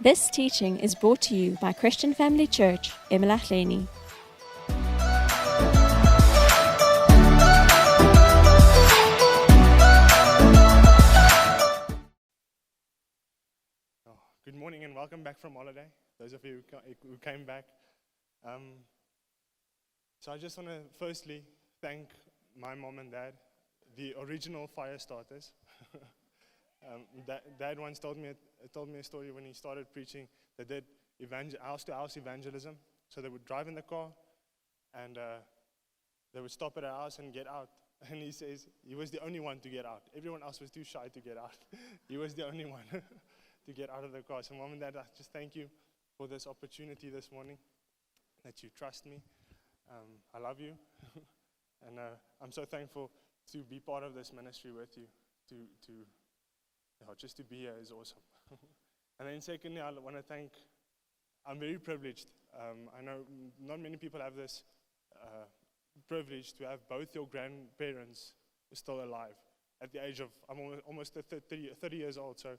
This teaching is brought to you by Christian Family Church, Emalahleni. Good morning and welcome back from holiday, those of you who came back. So I just want to firstly thank my mom and dad, the original fire starters. Dad once told me a story when he started preaching that did house-to-house evangelism. So they would drive in the car and they would stop at a house and get out. And he says he was the only one to get out. Everyone else was too shy to get out. He was the only one to get out of the car. So Mom and Dad, I just thank you for this opportunity this morning, that you trust me. I love you. And I'm so thankful to be part of this ministry with you. Just to be here is awesome. And then secondly, I want to thank, I'm very privileged. I know not many people have this privilege to have both your grandparents still alive at the age of, I'm almost 30 years old, so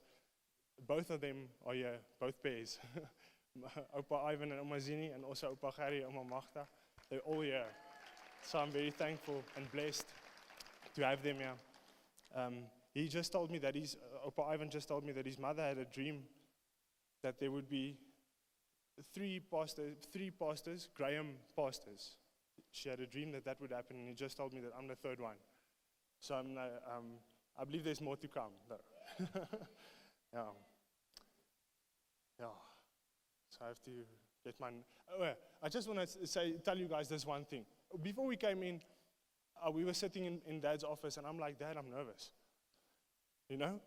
both of them are here, both pairs. Opa Ivan and Oma Zini, and also Opa Gary and Oma Magda, they're all here. So I'm very thankful and blessed to have them here. He just told me that Opa Ivan just told me that his mother had a dream that there would be three pastors, Graham pastors. She had a dream that would happen, and he just told me that I'm the third one. So I believe there's more to come, though. Yeah. So I have to get my. I just want to tell you guys this one thing. Before we came in, we were sitting in Dad's office, and I'm like, Dad, I'm nervous. You know,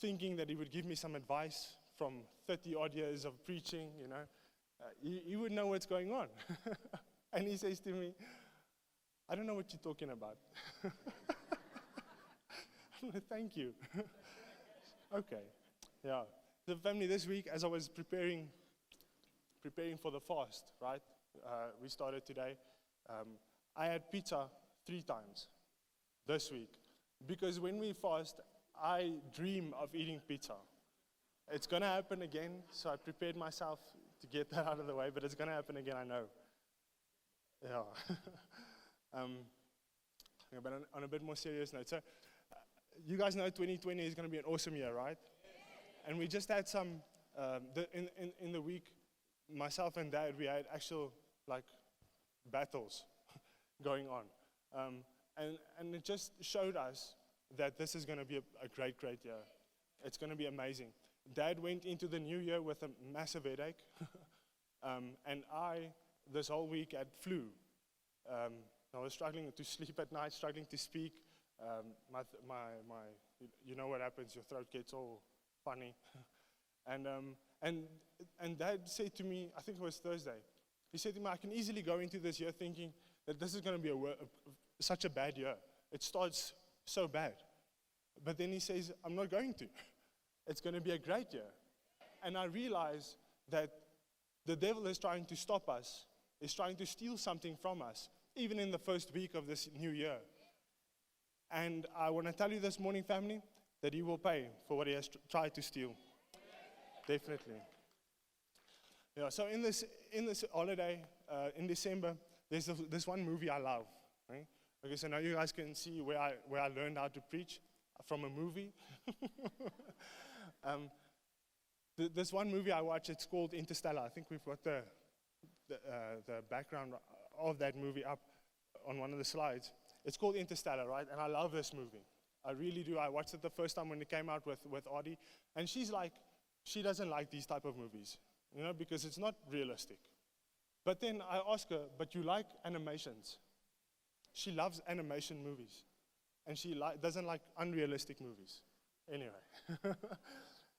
thinking that he would give me some advice from 30 odd years of preaching. You know, he would know what's going on. And he says to me, I don't know what you're talking about. I'm like, thank you. Okay. Yeah. The family this week, as I was preparing for the fast, right? We started today. I had pizza 3 times this week. Because when we fast, I dream of eating pizza. It's going to happen again, so I prepared myself to get that out of the way, but it's going to happen again, I know. Yeah. But on a bit more serious note, so you guys know 2020 is going to be an awesome year, right? And we just had some, in the week, myself and Dad, we had actual, battles going on. And it just showed us that this is going to be a great, great year. It's going to be amazing. Dad went into the new year with a massive headache. And this whole week, had flu. I was struggling to sleep at night, struggling to speak. You know what happens, your throat gets all funny. And Dad said to me, I think it was Thursday, he said to me, I can easily go into this year thinking that this is going to be such a bad year. It starts so bad. But then he says, I'm not going to. It's going to be a great year. And I realize that the devil is trying to stop us, is trying to steal something from us, even in the first week of this new year. And I want to tell you this morning, family, that he will pay for what he has tried to steal. Definitely. Yeah. So in this holiday, in December, there's this one movie I love. Right? Okay, so now you guys can see where I learned how to preach from a movie. This one movie I watched, it's called Interstellar. I think we've got the background of that movie up on one of the slides. It's called Interstellar, right? And I love this movie. I really do. I watched it the first time when it came out with Audie, and she's like, she doesn't like these type of movies, you know, because it's not realistic. But then I ask her, but you like animations? She loves animation movies, and she doesn't like unrealistic movies. Anyway,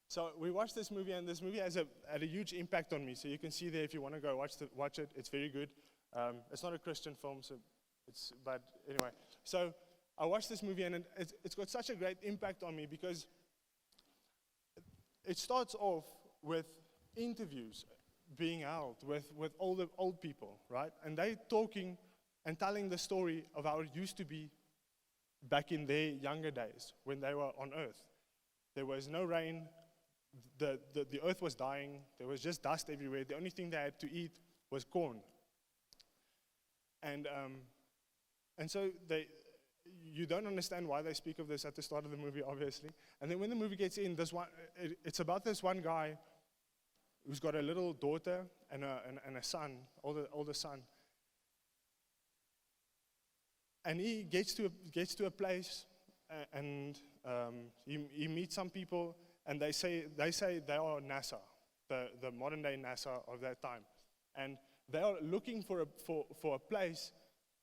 so we watched this movie, and this movie had a huge impact on me. So you can see there if you want to go watch it. It's very good. It's not a Christian film, but anyway. So I watched this movie, and it's got such a great impact on me because it starts off with interviews being held with all the old people, right? And they talking and telling the story of how it used to be back in their younger days when they were on earth. There was no rain, the earth was dying. There was just dust everywhere. The only thing they had to eat was corn. And so you don't understand why they speak of this at the start of the movie, obviously. And then when the movie gets in, it's about this one guy who's got a little daughter and a son, older son. And he gets to a place, and he meets some people, and they say they are NASA, the modern day NASA of that time, and they are looking for a place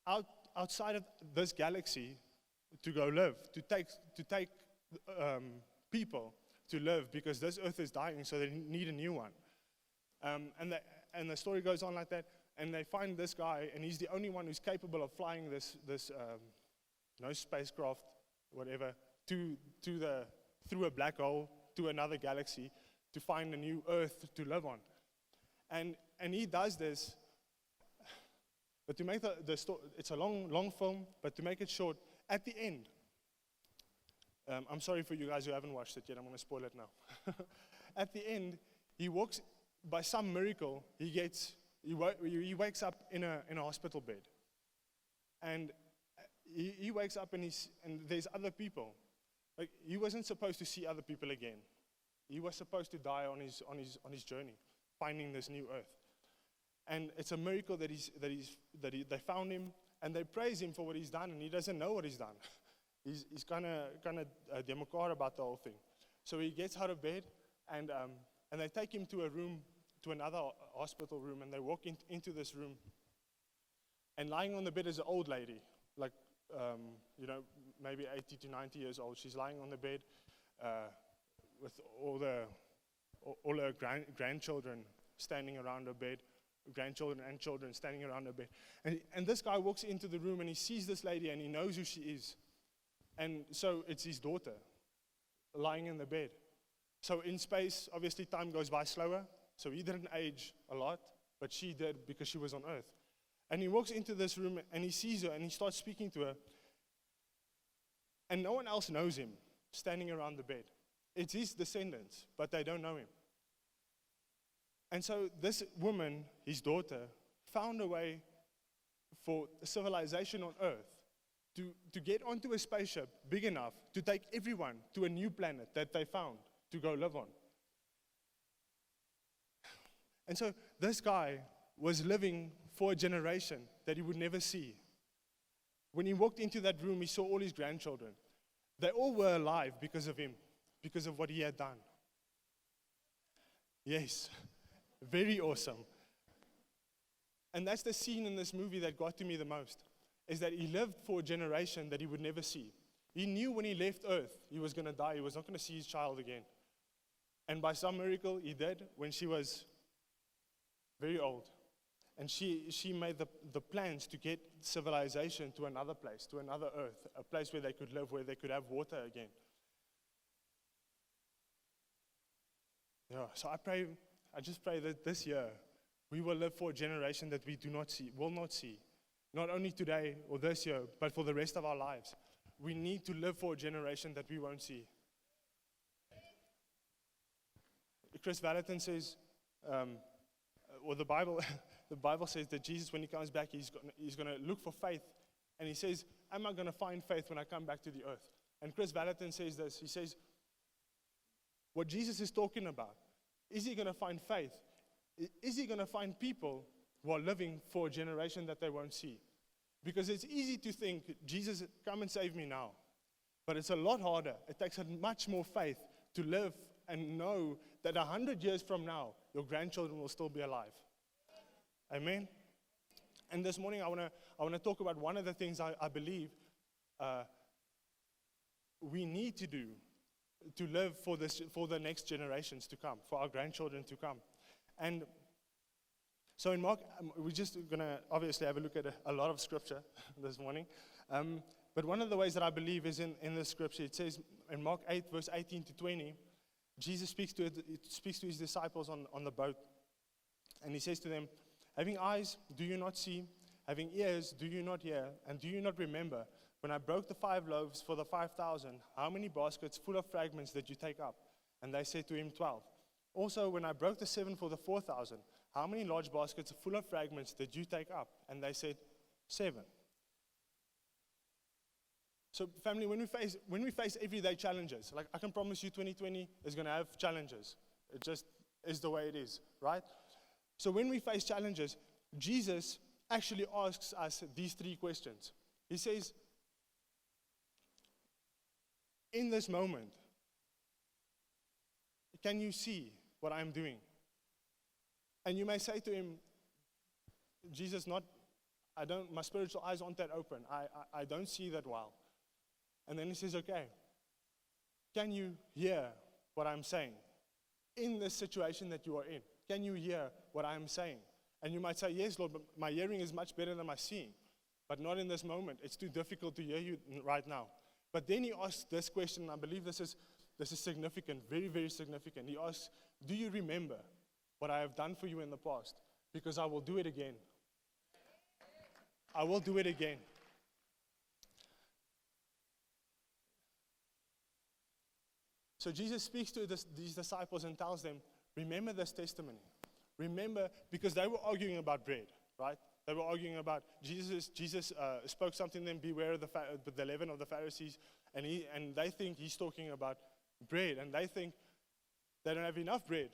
outside of this galaxy to go live, to take people to live, because this earth is dying, so they need a new one. And the story goes on like that, and they find this guy, and he's the only one who's capable of flying this spacecraft, whatever, through a black hole to another galaxy to find a new earth to live on. And he does this. But to make the story, it's a long film, but to make it short, at the end, I'm sorry for you guys who haven't watched it yet, I'm going to spoil it now. At the end, he walks, by some miracle, he wakes up in a hospital bed. And he wakes up and there's other people. Like, he wasn't supposed to see other people again. He was supposed to die on his journey, finding this new earth. And it's a miracle that they found him, and they praise him for what he's done, and he doesn't know what he's done. He's kind of democrat about the whole thing. So he gets out of bed, and they take him to another hospital room, and they walk into this room. And lying on the bed is an old lady, like maybe 80 to 90 years old. She's lying on the bed with all her grandchildren standing around her bed. Grandchildren and children standing around her bed. And this guy walks into the room and he sees this lady and he knows who she is. And so it's his daughter lying in the bed. So in space, obviously time goes by slower. So he didn't age a lot, but she did because she was on Earth. And he walks into this room and he sees her and he starts speaking to her. And no one else knows him standing around the bed. It's his descendants, but they don't know him. And so this woman, his daughter, found a way for civilization on Earth to get onto a spaceship big enough to take everyone to a new planet that they found to go live on. And so this guy was living for a generation that he would never see. When he walked into that room, he saw all his grandchildren. They all were alive because of him, because of what he had done. Yes. Very awesome. And that's the scene in this movie that got to me the most, is that he lived for a generation that he would never see. He knew when he left Earth, he was going to die. He was not going to see his child again. And by some miracle, he did when she was very old. And she made the plans to get civilization to another place, to another Earth, a place where they could live, where they could have water again. Yeah, so I just pray that this year we will live for a generation that we will not see. Not only today or this year, but for the rest of our lives. We need to live for a generation that we won't see. Chris Valentin says, or the Bible says that Jesus, when he comes back, he's going to look for faith. And he says, am I going to find faith when I come back to the earth? And Chris Valentin says this. He says, what Jesus is talking about, is he going to find faith? Is he going to find people who are living for a generation that they won't see? Because it's easy to think, Jesus, come and save me now. But it's a lot harder. It takes much more faith to live and know that 100 years from now, your grandchildren will still be alive. Amen? And this morning, I want to talk about one of the things I believe we need to do to live for the next generations to come, for our grandchildren to come. And so in Mark, we're just going to obviously have a look at a lot of scripture this morning. But one of the ways that I believe is in the scripture. It says in Mark 8, verse 18 to 20, Jesus speaks to his disciples on the boat. And he says to them, having eyes, do you not see? Having ears, do you not hear? And do you not remember? When I broke the 5 loaves for the 5,000, how many baskets full of fragments did you take up? And they said to him, 12. Also, when I broke the 7 for the 4,000, how many large baskets full of fragments did you take up? And they said, 7. So family, when we face everyday challenges, like I can promise you 2020 is going to have challenges. It just is the way it is, right? So when we face challenges, Jesus actually asks us these 3 questions. He says, in this moment, can you see what I'm doing? And you may say to him, Jesus, my spiritual eyes aren't that open. I don't see that well. And then he says, okay, can you hear what I'm saying? In this situation that you are in, can you hear what I'm saying? And you might say, yes, Lord, but my hearing is much better than my seeing. But not in this moment. It's too difficult to hear you right now. But then he asks this question, and I believe this is significant, very, very significant. He asks, do you remember what I have done for you in the past? Because I will do it again. I will do it again. So Jesus speaks to these disciples and tells them, remember this testimony. Remember, because they were arguing about bread, right? They were arguing about Jesus spoke something to them, beware of the leaven of the Pharisees, and they think he's talking about bread, and they think they don't have enough bread.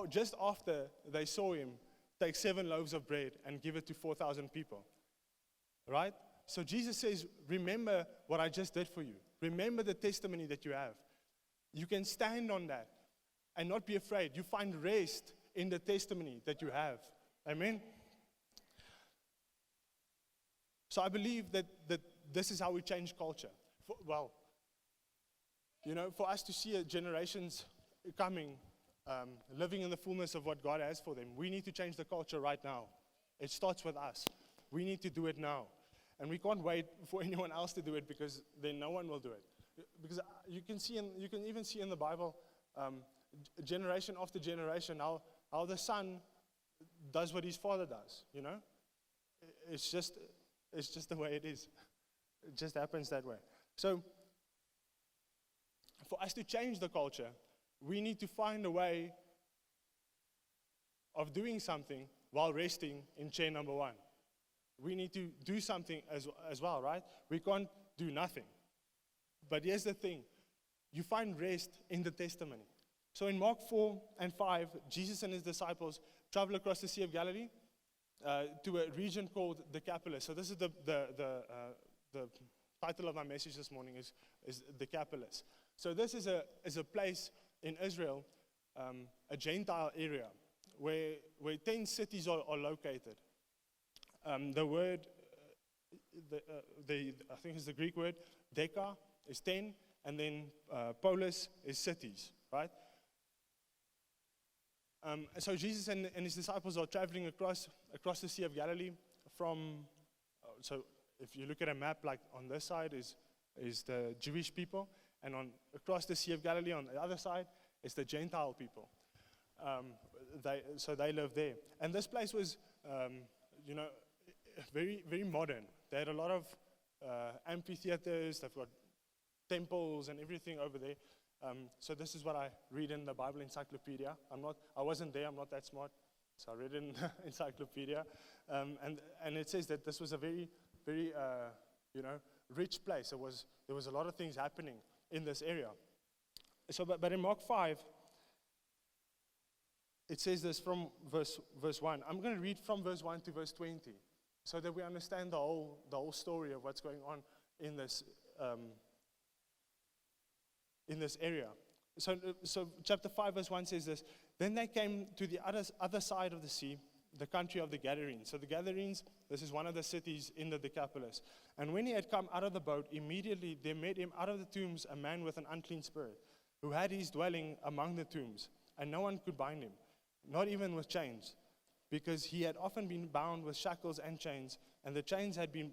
Just after they saw him take 7 loaves of bread and give it to 4,000 people, right? So Jesus says, remember what I just did for you. Remember the testimony that you have. You can stand on that and not be afraid. You find rest in the testimony that you have. Amen? So I believe that this is how we change culture. For us to see generations coming, living in the fullness of what God has for them, we need to change the culture right now. It starts with us. We need to do it now. And we can't wait for anyone else to do it, because then no one will do it. Because you can even see in the Bible, generation after generation, how the son does what his father does. You know, it's just the way it is. It just happens that way. So, for us to change the culture, we need to find a way of doing something while resting in chair number 1. We need to do something as well, right? We can't do nothing. But here's the thing. You find rest in the testimony. So in Mark 4 and 5, Jesus and his disciples travel across the Sea of Galilee to a region called Decapolis. So this is the title of my message this morning is Decapolis. So this is a place in Israel, a Gentile area, where 10 cities are located. The word, I think it's the Greek word, Deca is 10, and then Polis is cities, right? So Jesus and his disciples are traveling across the Sea of Galilee so if you look at a map, like on this side is the Jewish people, and across the Sea of Galilee on the other side is the Gentile people. They live there. And this place was, very, very modern. They had a lot of amphitheaters. They've got temples and everything over there. So this is what I read in the Bible encyclopedia. I wasn't there. I'm not that smart, so I read it in the encyclopedia. And it says that this was a very, very, rich place. There was a lot of things happening in this area. So, but in Mark 5, it says this from verse 1. I'm going to read from verse 1 to verse 20, so that we understand the whole story of what's going on in this area. So chapter 5 verse 1 says this. Then they came to the other side of the sea, the country of the Gadarenes. So the Gadarenes, this is one of the cities in the Decapolis. And when he had come out of the boat, immediately there met him out of the tombs a man with an unclean spirit, who had his dwelling among the tombs, and no one could bind him, not even with chains, because he had often been bound with shackles and chains, and the chains had been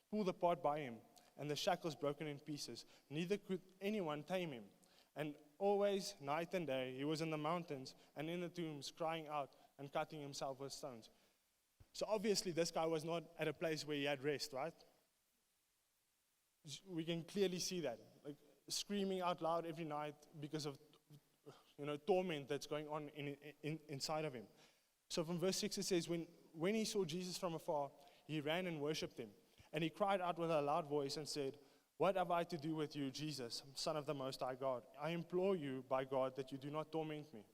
pulled apart by him, and the shackles broken in pieces. Neither could anyone tame him. And always, night and day, he was in the mountains and in the tombs, crying out and cutting himself with stones. So obviously, this guy was not at a place where he had rest, right? We can clearly see that, like screaming out loud every night because of torment that's going on inside of him. So from verse 6 it says, when he saw Jesus from afar, he ran and worshipped him. And he cried out with a loud voice and said, "What have I to do with you, Jesus, Son of the Most High God? I implore you by God that you do not torment me."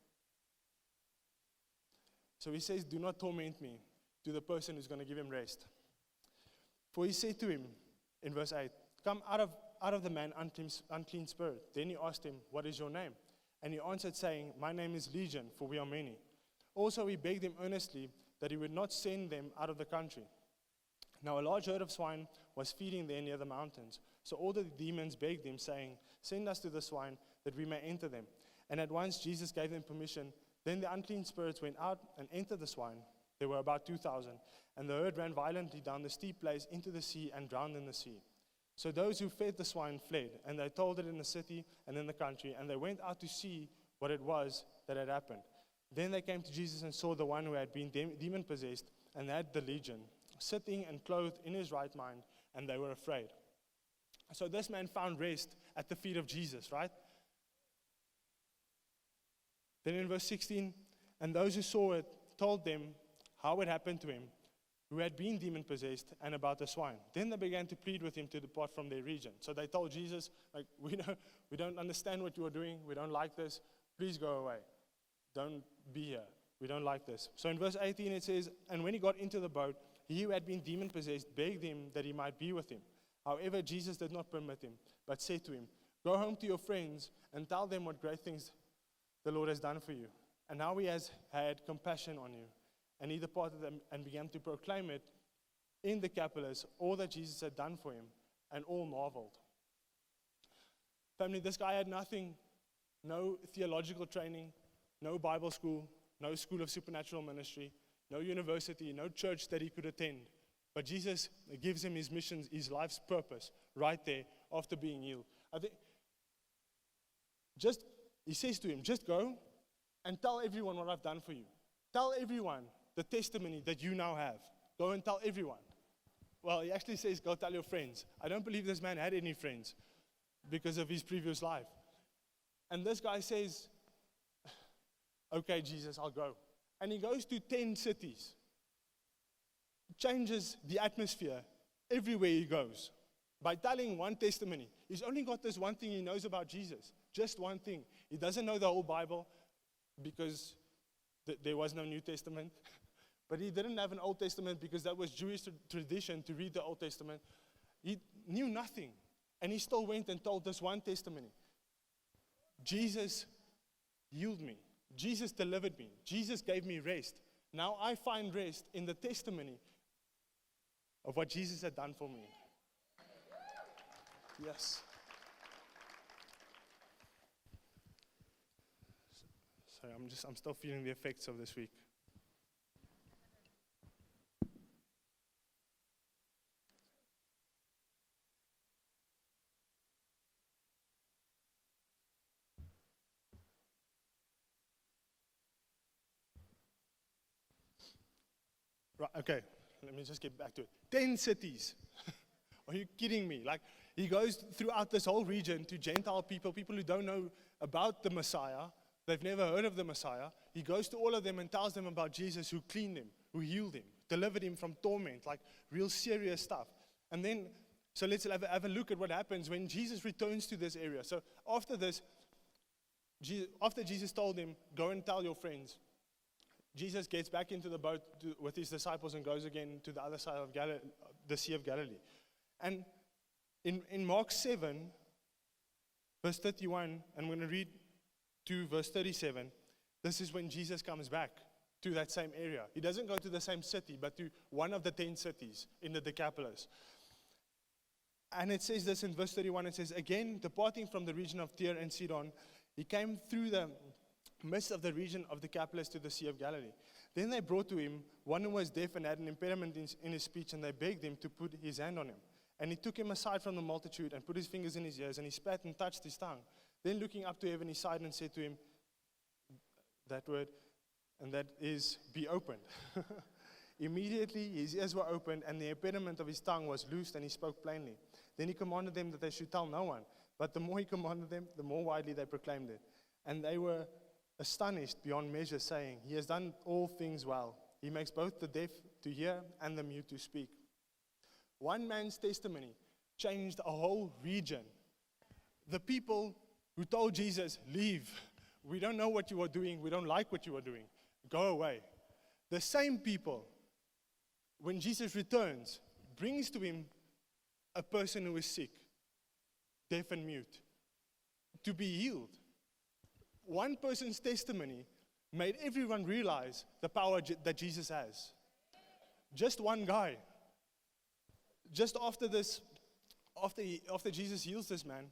So he says, "Do not torment me," to the person who's going to give him rest. For he said to him in verse 8, "Come out of the man, unclean spirit." Then he asked him, "What is your name?" And he answered, saying, "My name is Legion, for we are many." Also he begged him earnestly that he would not send them out of the country. Now a large herd of swine was feeding there near the mountains. So all the demons begged him, saying, "Send us to the swine, that we may enter them." And at once Jesus gave them permission. Then the unclean spirits went out and entered the swine. There were about 2,000. And the herd ran violently down the steep place into the sea and drowned in the sea. So those who fed the swine fled, and they told it in the city and in the country, and they went out to see what it was that had happened. Then they came to Jesus and saw the one who had been demon-possessed and had the legion, sitting and clothed in his right mind, and they were afraid. So this man found rest at the feet of Jesus, right? Then in verse 16, and those who saw it told them how it happened to him, who had been demon-possessed, and about the swine. Then they began to plead with him to depart from their region. So they told Jesus, like, we don't understand what you are doing. We don't like this. Please go away. Don't be here. We don't like this. So in verse 18 it says, and when he got into the boat, he who had been demon-possessed begged him that he might be with him. However, Jesus did not permit him, but said to him, "Go home to your friends and tell them what great things the Lord has done for you, and how he has had compassion on you." And he departed and began to proclaim it in Decapolis, all that Jesus had done for him, and all marveled. Family, this guy had nothing, no theological training, no Bible school, no school of supernatural ministry, no university, no church that he could attend. But Jesus gives him his mission, his life's purpose, right there after being healed. I think, he says to him, "Just go and tell everyone what I've done for you. Tell everyone the testimony that you now have. Go and tell everyone." Well, he actually says, "Go tell your friends." I don't believe this man had any friends because of his previous life. And this guy says, "Okay, Jesus, I'll go." And he goes to 10 cities. Changes the atmosphere everywhere he goes by telling one testimony. He's only got this one thing he knows about Jesus, just one thing. He doesn't know the whole Bible because there was no New Testament. But he didn't have an Old Testament because that was Jewish tradition to read the Old Testament. He knew nothing. And he still went and told this one testimony. Jesus healed me. Jesus delivered me. Jesus gave me rest. Now I find rest in the testimony of what Jesus had done for me. Yes. Sorry, I'm still feeling the effects of this week. Right, okay, let me just get back to it. 10 cities. Are you kidding me? Like, he goes throughout this whole region to Gentile people who don't know about the Messiah. They've never heard of the Messiah. He goes to all of them and tells them about Jesus, who cleaned him, who healed him, delivered him from torment, like real serious stuff. And then, so let's have a look at what happens when Jesus returns to this area. So after this, after Jesus told him, "Go and tell your friends," Jesus gets back into the boat with his disciples and goes again to the other side of the Sea of Galilee. And in Mark 7, verse 31, I'm going to read to verse 37, this is when Jesus comes back to that same area. He doesn't go to the same city, but to one of the 10 cities in the Decapolis. And it says this in verse 31, it says, "Again, departing from the region of Tyre and Sidon, he came through the midst of the region of Decapolis to the Sea of Galilee. Then they brought to him one who was deaf and had an impairment in his speech, and they begged him to put his hand on him. And he took him aside from the multitude and put his fingers in his ears, and he spat and touched his tongue. Then looking up to heaven, he sighed and said to him," that word, and that is, "Be opened." Immediately his ears were opened, and the impediment of his tongue was loosed, and he spoke plainly. Then he commanded them that they should tell no one. But the more he commanded them, the more widely they proclaimed it. And they were astonished beyond measure, saying, He has done all things well. He makes both the deaf to hear and the mute to speak. One man's testimony changed a whole region. The people who told Jesus, leave. We don't know what you are doing. We don't like what you are doing. Go away. The same people, when Jesus returns, brings to him a person who is sick, deaf and mute, to be healed. One person's testimony made everyone realize the power that Jesus has. Just one guy. Just after this, after Jesus heals this man,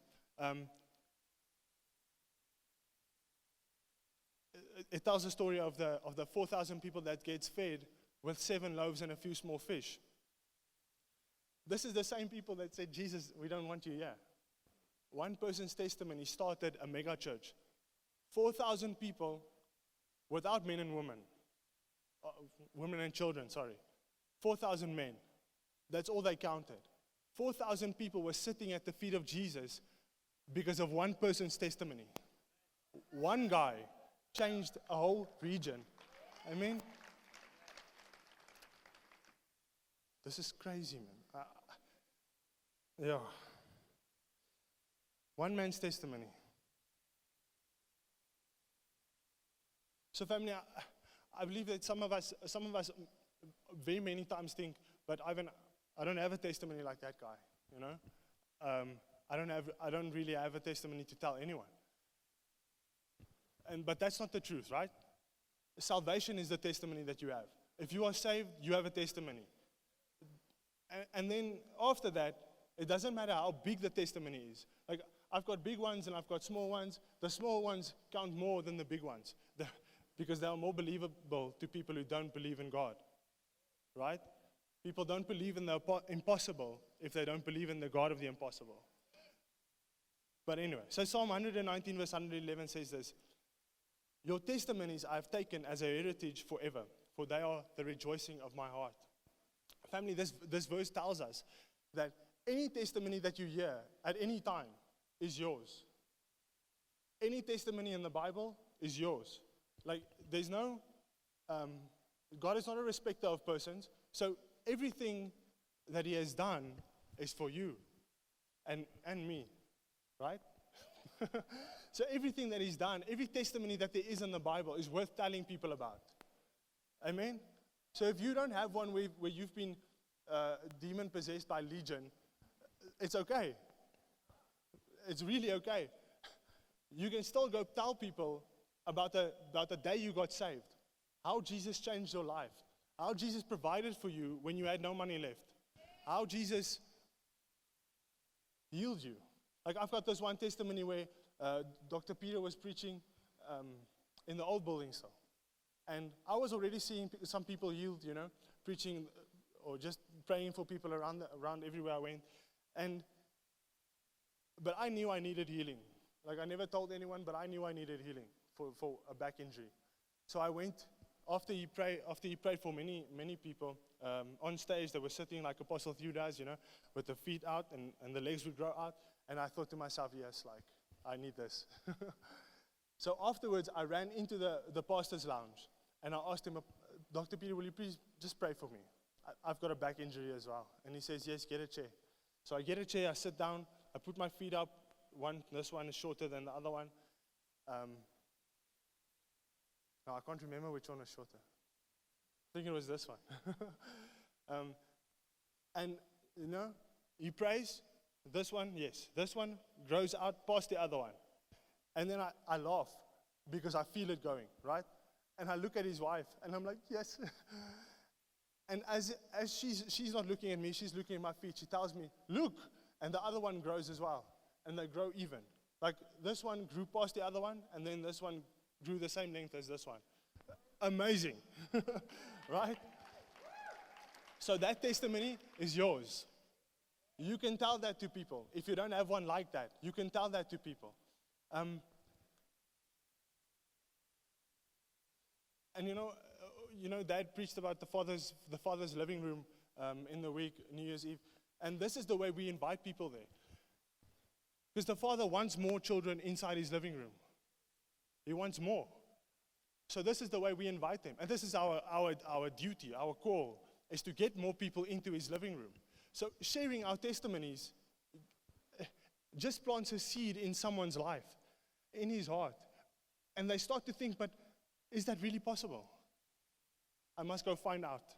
it tells the story of the 4,000 people that gets fed with 7 loaves and a few small fish. This is the same people that said, Jesus, we don't want you here. One person's testimony started a mega church. 4,000 people without men and women. Women and children, sorry. 4,000 men. That's all they counted. 4,000 people were sitting at the feet of Jesus because of one person's testimony. One guy changed a whole region. Amen? This is crazy, man. Yeah. One man's testimony. So family, I believe that some of us very many times think, but Ivan, I don't have a testimony like that guy, you know? I don't really have a testimony to tell anyone. But that's not the truth, right? Salvation is the testimony that you have. If you are saved, you have a testimony. And then after that, it doesn't matter how big the testimony is. Like, I've got big ones and I've got small ones. The small ones count more than the big ones because they are more believable to people who don't believe in God, right? People don't believe in the impossible if they don't believe in the God of the impossible. But anyway, so Psalm 119 verse 111 says this, Your testimonies I have taken as a heritage forever, for they are the rejoicing of my heart. Family, this verse tells us that any testimony that you hear at any time is yours. Any testimony in the Bible is yours. Like, there's no, God is not a respecter of persons, so everything that He has done is for you and me, right? So everything that He's done, every testimony that there is in the Bible is worth telling people about. Amen? So if you don't have one where you've been demon-possessed by Legion, it's okay. It's really okay. You can still go tell people about the day you got saved, how Jesus changed your life, how Jesus provided for you when you had no money left, how Jesus healed you. Like, I've got this one testimony where Dr. Peter was preaching in the old building still. And I was already seeing some people healed, you know, preaching or just praying for people around everywhere I went. But I knew I needed healing. Like, I never told anyone, but I knew I needed healing for a back injury. So I went, after he prayed for many, many people, on stage they were sitting like Apostle Thew does, you know, with the feet out and the legs would grow out. And I thought to myself, yes, like, I need this. So afterwards, I ran into the pastor's lounge, and I asked him, Dr. Peter, will you please just pray for me? I've got a back injury as well. And he says, yes, get a chair. So I get a chair, I sit down, I put my feet up. This one is shorter than the other one. Now I can't remember which one was shorter. I think it was this one. And, you know, he prays. This one, yes. This one grows out past the other one. And then I laugh because I feel it going, right? And I look at his wife, and I'm like, yes. And as she's not looking at me, she's looking at my feet. She tells me, look. And the other one grows as well. And they grow even. Like, this one grew past the other one, and then this one grew the same length as this one. Amazing. Right? So that testimony is yours. You can tell that to people. If you don't have one like that, you can tell that to people. And you know, Dad preached about the father's living room in the week, New Year's Eve. And this is the way we invite people there. Because the Father wants more children inside His living room. He wants more. So this is the way we invite them. And this is our duty, our call, is to get more people into his living room. So sharing our testimonies just plants a seed in someone's life, in his heart. And they start to think, but is that really possible? I must go find out.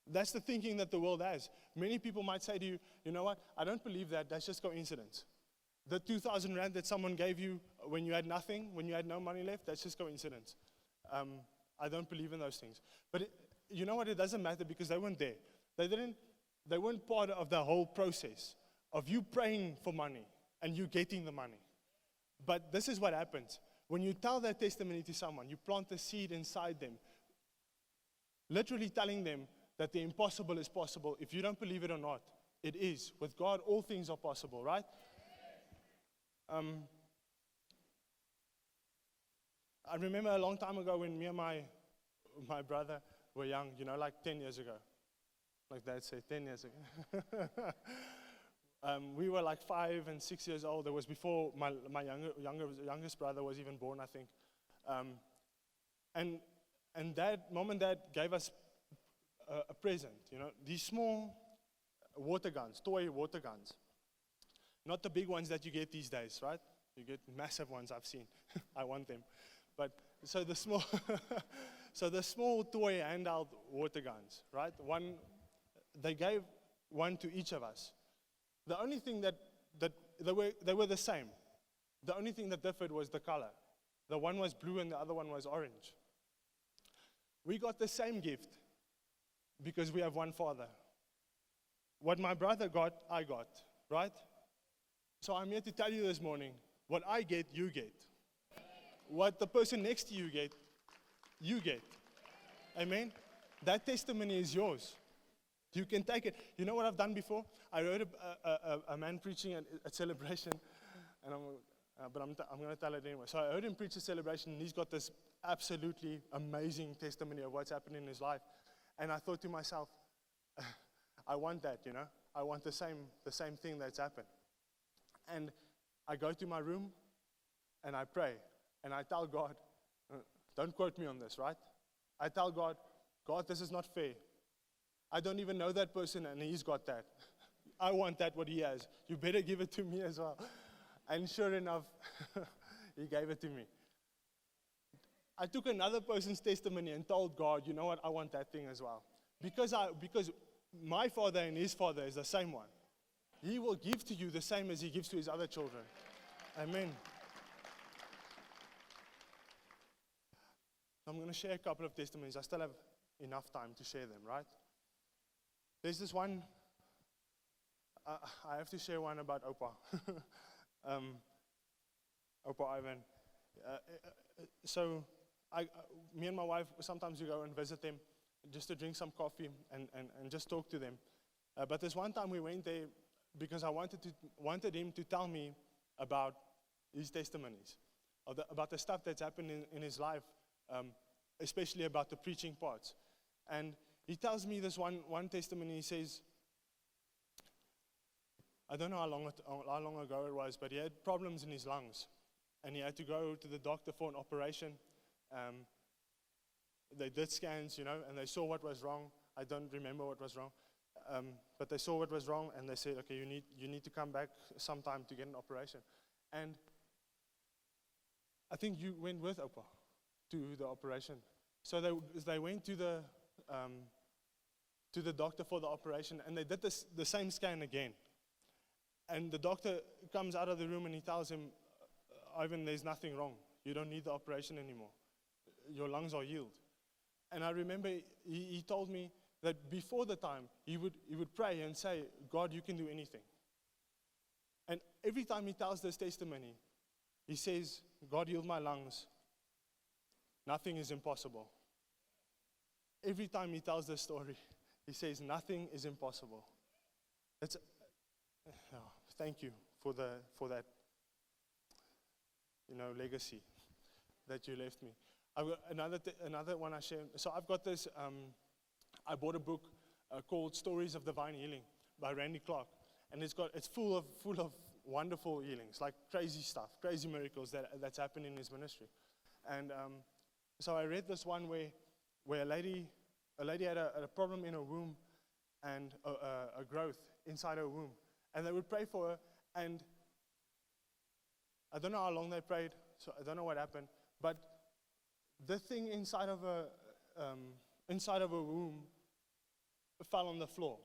That's the thinking that the world has. Many people might say to you, you know what, I don't believe that, that's just coincidence. The 2,000 rand that someone gave you when you had nothing, when you had no money left, that's just coincidence. I don't believe in those things. But you know what, it doesn't matter because they weren't there. They weren't part of the whole process of you praying for money and you getting the money. But this is what happens. When you tell that testimony to someone, you plant a seed inside them, literally telling them that the impossible is possible. If you don't believe it or not, it is. With God, all things are possible, right? I remember a long time ago when me and my brother were young, like 10 years ago. Like Dad said, 10 years ago. We were like 5 and 6 years old. It was before my youngest brother was even born, I think. And Mom and Dad gave us a present, these small water guns, toy water guns. Not the big ones that you get these days, right? You get massive ones, I've seen. I want them. But so the small toy handheld water guns, right? They gave one to each of us. The only thing that they were the same. The only thing that differed was the color. The one was blue and the other one was orange. We got the same gift because we have one Father. What my brother got, I got, right? So I'm here to tell you this morning, what I get, you get. What the person next to you get, you get. Amen? That testimony is yours. You can take it. You know what I've done before? I heard a man preaching at a celebration, and I'm going to tell it anyway. So I heard him preach a celebration, and he's got this absolutely amazing testimony of what's happening in his life. And I thought to myself, I want that, I want the same thing that's happened. And I go to my room, and I pray, and I tell God, don't quote me on this, right? I tell God, this is not fair. I don't even know that person, and he's got that. I want that, what he has. You better give it to me as well. And sure enough, he gave it to me. I took another person's testimony and told God, you know what, I want that thing as well. Because my Father and his Father is the same one. He will give to you the same as he gives to his other children. Amen. I'm going to share a couple of testimonies. I still have enough time to share them, right? There's this one, I have to share one about Opa. Opa Ivan. So me and my wife, sometimes we go and visit them just to drink some coffee and just talk to them. But there's one time we went there because I wanted him to tell me about his testimonies, about the stuff that's happened in his life, especially about the preaching parts. And he tells me this one testimony. He says, I don't know how long ago it was, but he had problems in his lungs. And he had to go to the doctor for an operation. They did scans, and they saw what was wrong. I don't remember what was wrong. But they saw what was wrong, and they said, okay, you need to come back sometime to get an operation. And I think you went with Opa to the operation. So they went to the doctor for the operation, and they did the same scan again. And the doctor comes out of the room and he tells him, Ivan, there's nothing wrong. You don't need the operation anymore. Your lungs are healed. And I remember he told me that before the time, he would pray and say, God, you can do anything. And every time he tells this testimony, he says, God healed my lungs. Nothing is impossible. Every time he tells this story, he says, nothing is impossible. Thank you for that, legacy that you left me. I've got another one I share. So I've got this. I bought a book called Stories of Divine Healing by Randy Clark, and it's full of wonderful healings, like crazy stuff, crazy miracles that's happened in his ministry. And So I read this one where a lady had a problem in her womb and a growth inside her womb. And they would pray for her, and I don't know how long they prayed, so I don't know what happened, but the thing inside of her womb fell on the floor.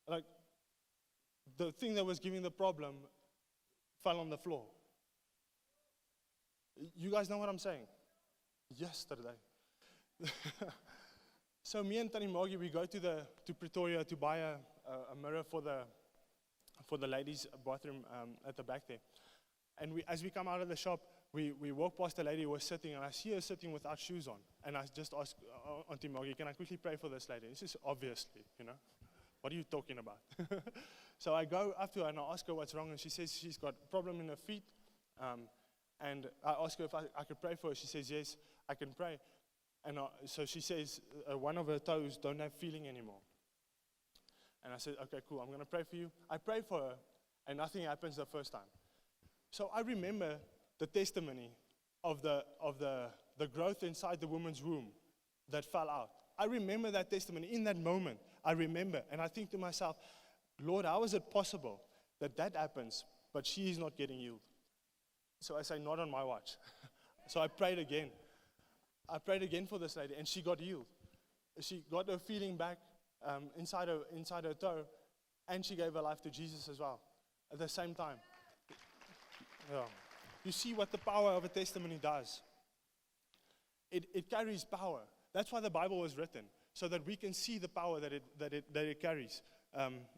Like, the thing that was giving the problem fell on the floor. You guys know what I'm saying? Yesterday. So me and Tani Mogi, we go to Pretoria to buy a mirror for the ladies' bathroom at the back there. And as we come out of the shop, we walk past a lady who was sitting, and I see her sitting without shoes on. And I just ask Auntie Mogi, can I quickly pray for this lady? And she says, obviously, what are you talking about? So I go up to her and I ask her what's wrong, and she says she's got a problem in her feet. And I ask her if I could pray for her. She says, yes, I can pray. And so she says one of her toes don't have feeling anymore. And I said, okay, cool, I'm going to pray for you. I pray for her, and nothing happens the first time. So I remember the testimony of the growth inside the woman's womb that fell out. I remember that testimony. In that moment, I remember, and I think to myself, Lord, how is it possible that happens, but she is not getting healed? So I say, not on my watch. So I prayed again. I prayed again for this lady, and she got healed. She got her feeling back inside her toe, and she gave her life to Jesus as well at the same time. Yeah. You see what the power of a testimony does. It carries power. That's why the Bible was written, so that we can see the power that it carries.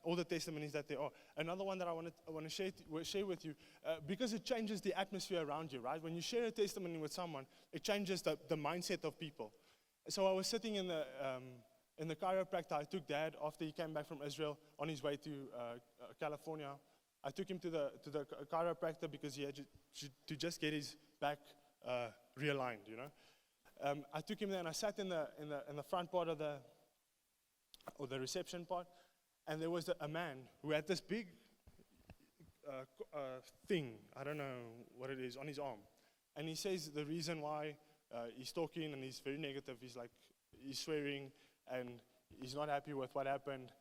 All the testimonies that there are. Another one that I want to share with you, because it changes the atmosphere around you, right? When you share a testimony with someone, it changes the mindset of people. So I was sitting in the chiropractor. I took Dad after he came back from Israel on his way to California. I took him to the chiropractor because he had to just get his back realigned, I took him there, and I sat in the front part of the reception part. And there was a man who had this big thing, I don't know what it is, on his arm. And he says the reason why he's talking, and he's very negative, he's swearing, and he's not happy with what happened.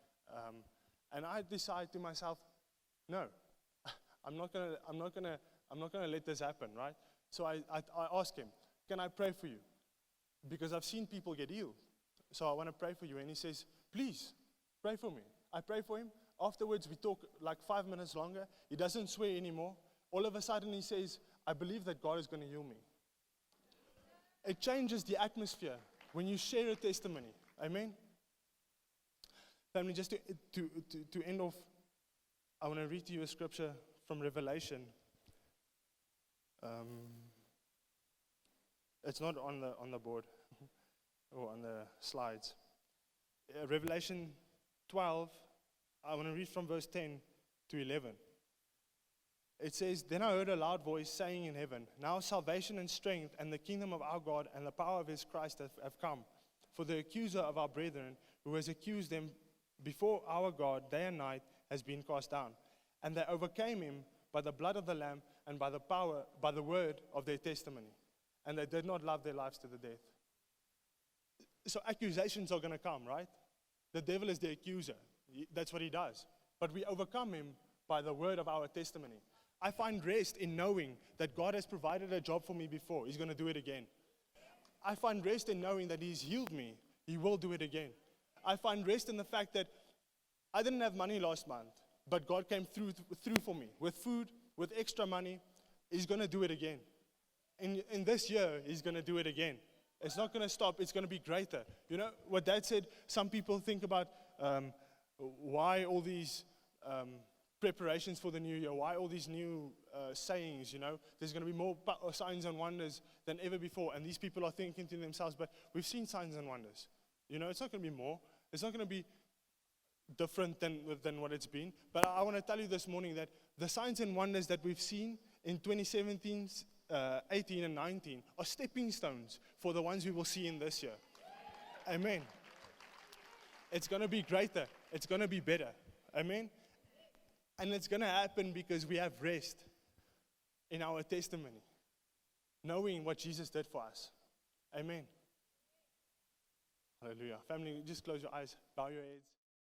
And I decide to myself, no, I'm not gonna let this happen, right? So I ask him, can I pray for you? Because I've seen people get healed. So I want to pray for you. And he says, please, pray for me. I pray for him. Afterwards, we talk like 5 minutes longer. He doesn't swear anymore. All of a sudden, he says, I believe that God is going to heal me. It changes the atmosphere when you share a testimony. Amen? Family, just to end off, I want to read to you a scripture from Revelation. It's not on the board or on the slides. Revelation 12, I want to read from verse 10 to 11. It says, Then I heard a loud voice saying in heaven, Now salvation and strength and the kingdom of our God and the power of his Christ have come. For the accuser of our brethren, who has accused them before our God day and night, has been cast down. And they overcame him by the blood of the Lamb and by the word of their testimony. And they did not love their lives to the death. So accusations are going to come, right? The devil is the accuser. That's what he does. But we overcome him by the word of our testimony. I find rest in knowing that God has provided a job for me before. He's going to do it again. I find rest in knowing that he's healed me. He will do it again. I find rest in the fact that I didn't have money last month, but God came through for me with food, with extra money. He's going to do it again. In this year, he's going to do it again. It's not going to stop. It's going to be greater. You know what Dad said? Some people think about why all these preparations for the new year, why all these new sayings, There's going to be more signs and wonders than ever before. And these people are thinking to themselves, but we've seen signs and wonders. It's not going to be more. It's not going to be different than what it's been. But I want to tell you this morning that the signs and wonders that we've seen in 2017, 18 and 19 are stepping stones for the ones we will see in this year. Amen. It's going to be greater. It's going to be better. Amen. And it's going to happen because we have rest in our testimony, knowing what Jesus did for us. Amen. Hallelujah. Family, just close your eyes, bow your heads.